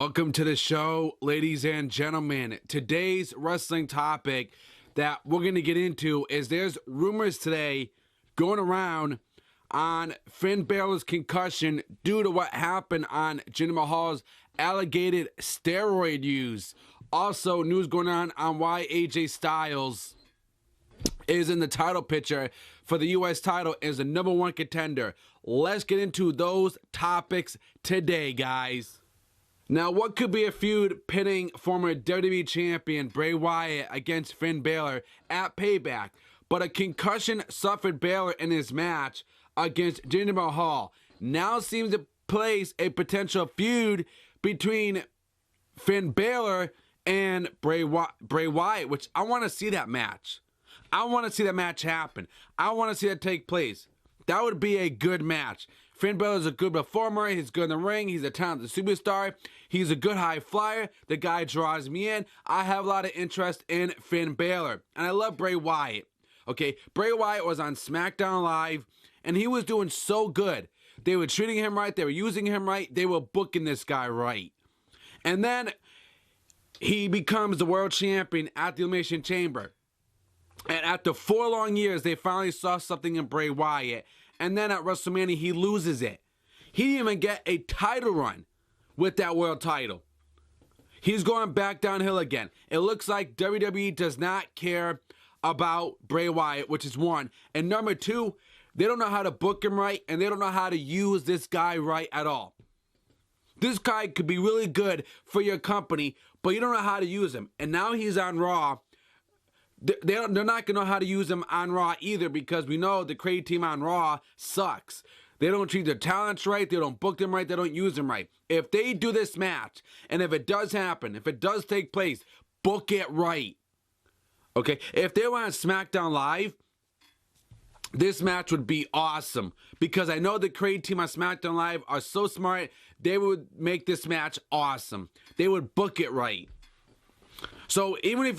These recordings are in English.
Welcome to the show, ladies and gentlemen. Today's wrestling topic that we're going to get into is there's rumors today going around on Finn Balor's concussion due to what happened on Jinder Mahal's alleged steroid use. Also, news going on why AJ Styles is in the title picture for the U.S. title as the number one contender. Let's get into those topics today, guys. Now, what could be a feud pitting former WWE champion Bray Wyatt against Finn Balor at Payback, but a concussion suffered Balor in his match against Jinder Mahal now seems to place a potential feud between Finn Balor and Bray Wyatt, which I want to see that match. I want to see that match happen. I want to see that take place. That would be a good match. Finn Balor is a good performer. He's good in the ring. He's a talented superstar. He's a good high flyer. The guy draws me in. I have a lot of interest in Finn Balor. And I love Bray Wyatt. Okay, Bray Wyatt was on SmackDown Live, and he was doing so good. They were treating him right. They were using him right. They were booking this guy right. And then he becomes the world champion at the Elimination Chamber. And after 4 long years, they finally saw something in Bray Wyatt. And then at WrestleMania, he loses it. He didn't even get a title run with that world title. He's going back downhill again. It looks like WWE does not care about Bray Wyatt, which is one. And number two, they don't know how to book him right, and they don't know how to use this guy right at all. This guy could be really good for your company, but you don't know how to use him. And now he's on Raw. They're not going to know how to use him on Raw either, because we know the Creative team on Raw sucks. They don't treat their talents right. They don't book them right. They don't use them right. If they do this match, and if it does happen, if it does take place, book it right. Okay? If they were on SmackDown Live, this match would be awesome, because I know the Creative team on SmackDown Live are so smart. They would make this match awesome. They would book it right. So even if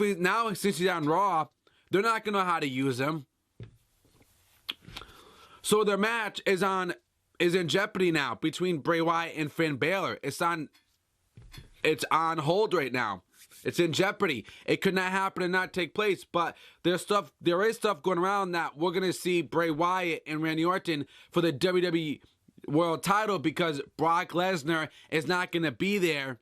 since he's on Raw, they're not going to know how to use him. So their match is in jeopardy now between Bray Wyatt and Finn Balor. It's on hold right now. It's in jeopardy. It could not happen and not take place, but there is stuff going around that we're going to see Bray Wyatt and Randy Orton for the WWE World title, because Brock Lesnar is not going to be there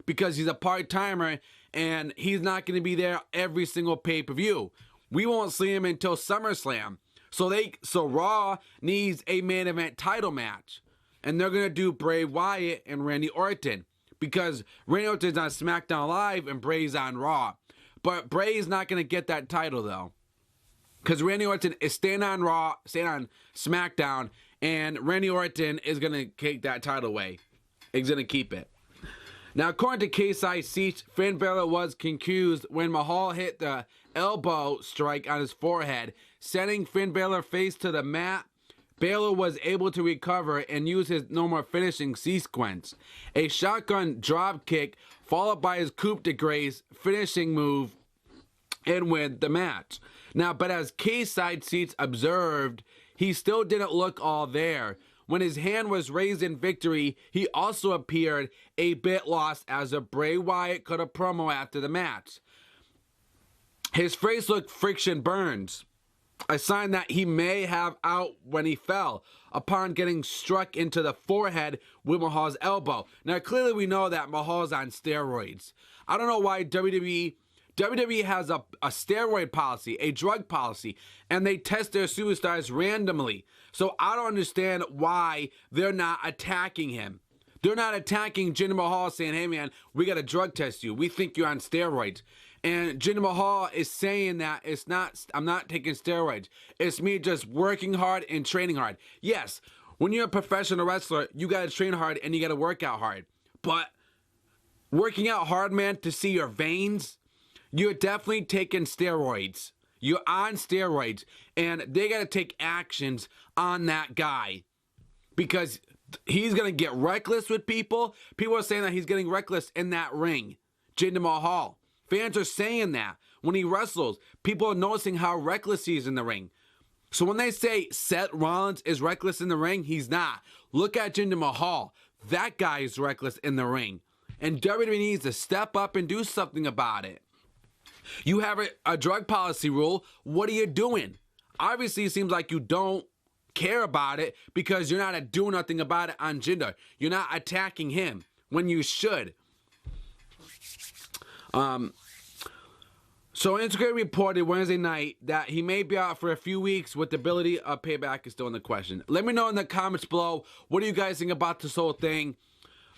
because he's a part-timer, and he's not going to be there every single pay-per-view. We won't see him until SummerSlam. So Raw needs a main event title match. And they're going to do Bray Wyatt and Randy Orton, because Randy Orton's on SmackDown Live and Bray's on Raw. But Bray is not going to get that title, though, because Randy Orton is staying on Raw, staying on SmackDown, and Randy Orton is going to take that title away. He's going to keep it. Now, according to KSI Seats, Finn Balor was confused when Mahal hit the elbow strike on his forehead, sending Finn Balor face to the mat. Balor was able to recover and use his normal finishing sequence, a shotgun drop kick followed by his coup de grace finishing move, and win the match. Now, but as KSI Seats observed, he still didn't look all there. When his hand was raised in victory, he also appeared a bit lost as a Bray Wyatt cut a promo after the match. His face looked friction burns, a sign that he may have out when he fell upon getting struck into the forehead with Mahal's elbow. Now, clearly we know that Mahal's on steroids. I don't know why WWE has a steroid policy, a drug policy, and they test their superstars randomly. So I don't understand why they're not attacking him. They're not attacking Jinder Mahal saying, hey man, we got to drug test you. We think you're on steroids. And Jinder Mahal is saying that I'm not taking steroids. It's me just working hard and training hard. Yes, when you're a professional wrestler, you got to train hard and you got to work out hard. But working out hard, man, to see your veins, you're definitely taking steroids. You're on steroids, and they got to take actions on that guy, because he's going to get reckless with people. People are saying that he's getting reckless in that ring. Jinder Mahal. Fans are saying that when he wrestles. People are noticing how reckless he is in the ring. So when they say Seth Rollins is reckless in the ring, he's not. Look at Jinder Mahal. That guy is reckless in the ring. and WWE needs to step up and do something about it. You have a drug policy rule. What are you doing? Obviously, it seems like you don't care about it because you're not doing nothing about it on Jinder. You're not attacking him when you should. So Instagram reported Wednesday night that he may be out for a few weeks with the ability of payback is still in the question. Let me know in the comments below, what do you guys think about this whole thing?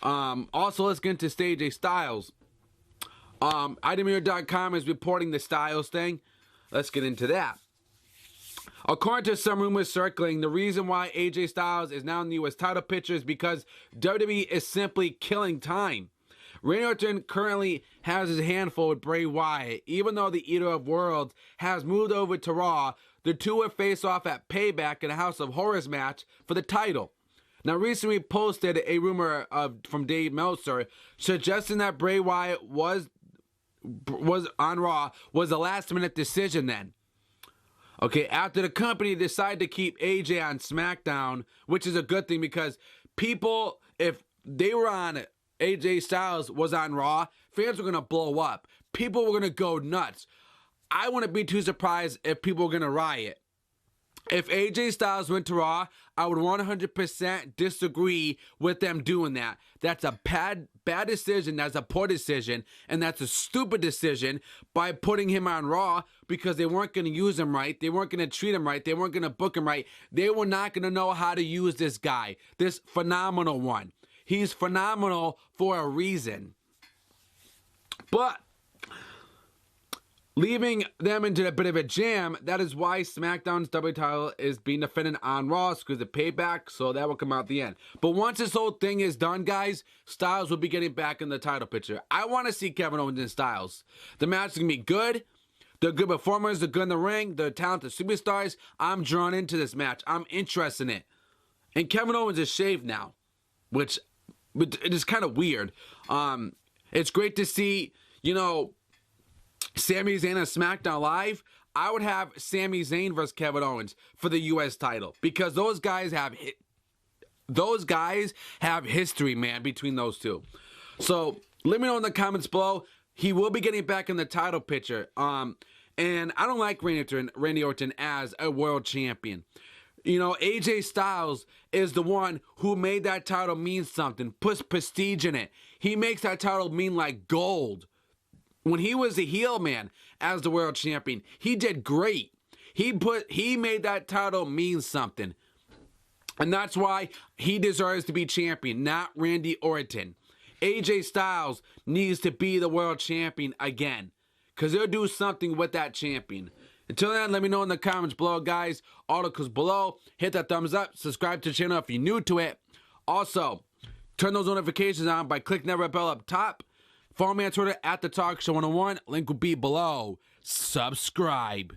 Also, let's get into AJ Styles. Idemir.com is reporting the Styles thing. Let's get into that. According to some rumors circling, the reason why AJ Styles is now in the U.S. title picture is because WWE is simply killing time. Randy Orton currently has his handful with Bray Wyatt. Even though the Eater of Worlds has moved over to Raw, the two will face off at Payback in a House of Horrors match for the title. Now, recently posted a rumor from Dave Meltzer suggesting that Bray Wyatt was on Raw was a last-minute decision then. Okay, after the company decided to keep AJ on SmackDown, which is a good thing because people, if they were on AJ Styles was on Raw, fans were going to blow up. People were going to go nuts. I wouldn't be too surprised if people were going to riot. If AJ Styles went to Raw, I would 100% disagree with them doing that. That's a bad decision. That's a poor decision. And that's a stupid decision by putting him on Raw because they weren't going to use him right. They weren't going to treat him right. They weren't going to book him right. They were not going to know how to use this guy, this phenomenal one. He's phenomenal for a reason. But leaving them into a bit of a jam, that is why SmackDown's WWE title is being defended on Raw because of Payback, so that will come out at the end. But once this whole thing is done, guys, Styles will be getting back in the title picture. I want to see Kevin Owens and Styles. The match is going to be good. They're good performers. They're good in the ring. They're talented superstars. I'm drawn into this match. I'm interested in it. And Kevin Owens is shaved now, which it is kind of weird. It's great to see, Sami Zayn on SmackDown Live. I would have Sami Zayn versus Kevin Owens for the U.S. title because those guys have history, man, between those two. So let me know in the comments below. He will be getting back in the title picture. And I don't like Randy Orton as a world champion. AJ Styles is the one who made that title mean something, puts prestige in it. He makes that title mean like gold. When he was a heel man as the world champion, he did great. He made that title mean something. And that's why he deserves to be champion, not Randy Orton. AJ Styles needs to be the world champion again, because he'll do something with that champion. Until then, let me know in the comments below, guys. Articles below. Hit that thumbs up. Subscribe to the channel if you're new to it. Also, turn those notifications on by clicking that red bell up top. Follow me on Twitter @TheTalkShow101. Link will be below. Subscribe.